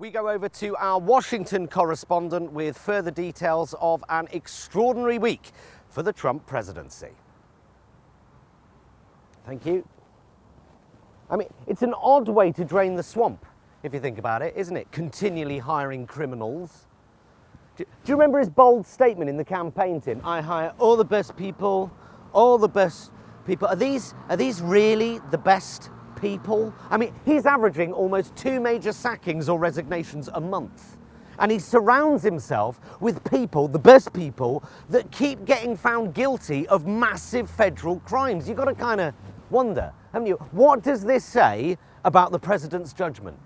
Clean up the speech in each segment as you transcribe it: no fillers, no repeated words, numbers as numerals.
We go over to our Washington correspondent with further details of an extraordinary week for the Trump presidency. Thank you. I mean, it's an odd way to drain the swamp, if you think about it, isn't it? Continually hiring criminals. Do you remember his bold statement in the campaign, Tim? I hire all the best people, all the best people. Are these really the best people? I mean, he's averaging almost 2 major sackings or resignations a month. And he surrounds himself with people, the best people, that keep getting found guilty of massive federal crimes. You've got to kind of wonder, haven't you? What does this say about the president's judgment?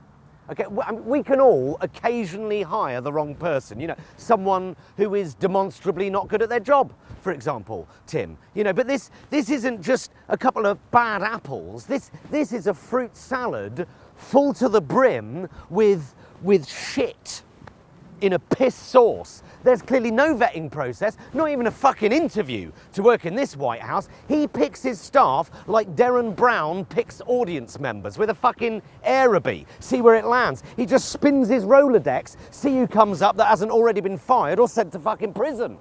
Okay, we can all occasionally hire the wrong person, you know, someone who is demonstrably not good at their job, for example, Tim. You know, but this isn't just a couple of bad apples. This is a fruit salad full to the brim with shit in a piss sauce. There's clearly no vetting process, not even a fucking interview to work in this White House. He picks his staff like Derren Brown picks audience members with a fucking Aerobee. See where it lands. He just spins his Rolodex, see who comes up that hasn't already been fired or sent to fucking prison.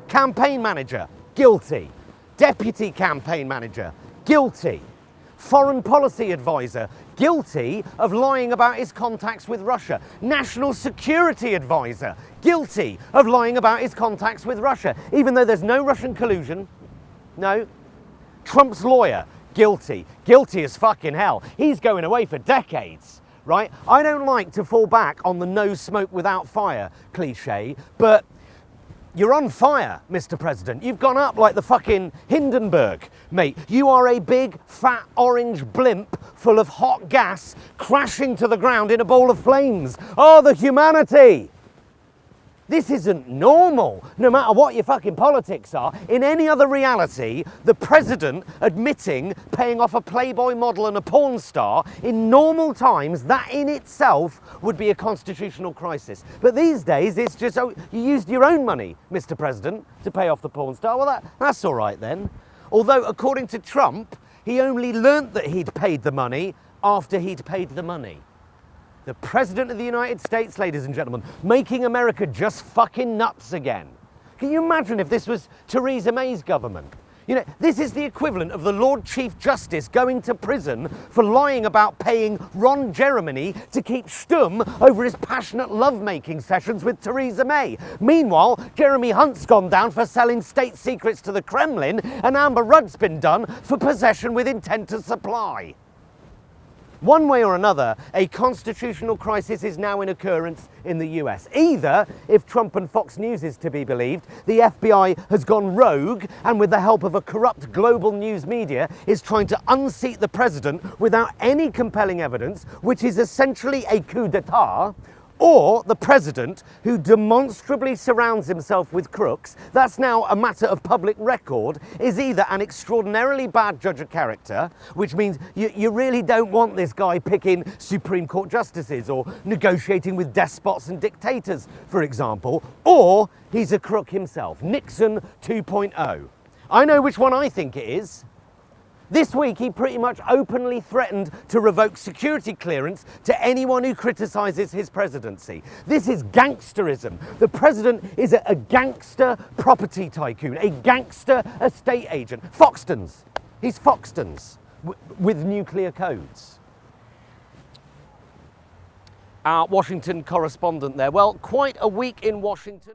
Campaign manager, guilty. Deputy campaign manager, guilty. Foreign policy advisor, guilty of lying about his contacts with Russia. National security advisor, guilty of lying about his contacts with Russia, even though there's no Russian collusion. No. Trump's lawyer, guilty. Guilty as fucking hell. He's going away for decades, right? I don't like to fall back on the no smoke without fire cliche, but you're on fire, Mr. President. You've gone up like the fucking Hindenburg, mate. You are a big, fat, orange blimp full of hot gas crashing to the ground in a bowl of flames. Oh, the humanity! This isn't normal, no matter what your fucking politics are. In any other reality, the president admitting paying off a Playboy model and a porn star, in normal times, that in itself would be a constitutional crisis. But these days, it's just, oh, you used your own money, Mr. President, to pay off the porn star. Well, that's all right then. Although, according to Trump, he only learnt that he'd paid the money after he'd paid the money. The President of the United States, ladies and gentlemen, making America just fucking nuts again. Can you imagine if this was Theresa May's government? You know, this is the equivalent of the Lord Chief Justice going to prison for lying about paying Ron Jeremy to keep stum over his passionate lovemaking sessions with Theresa May. Meanwhile, Jeremy Hunt's gone down for selling state secrets to the Kremlin, and Amber Rudd's been done for possession with intent to supply. One way or another, a constitutional crisis is now in occurrence in the US. Either, if Trump and Fox News is to be believed, the FBI has gone rogue and with the help of a corrupt global news media is trying to unseat the president without any compelling evidence, which is essentially a coup d'etat, or the president, who demonstrably surrounds himself with crooks, that's now a matter of public record, is either an extraordinarily bad judge of character, which means you really don't want this guy picking Supreme Court justices or negotiating with despots and dictators, for example, or he's a crook himself, Nixon 2.0. I know which one I think it is. This week, he pretty much openly threatened to revoke security clearance to anyone who criticises his presidency. This is gangsterism. The president is a gangster property tycoon, a gangster estate agent. Foxtons. He's Foxtons with nuclear codes. Our Washington correspondent there. Well, quite a week in Washington.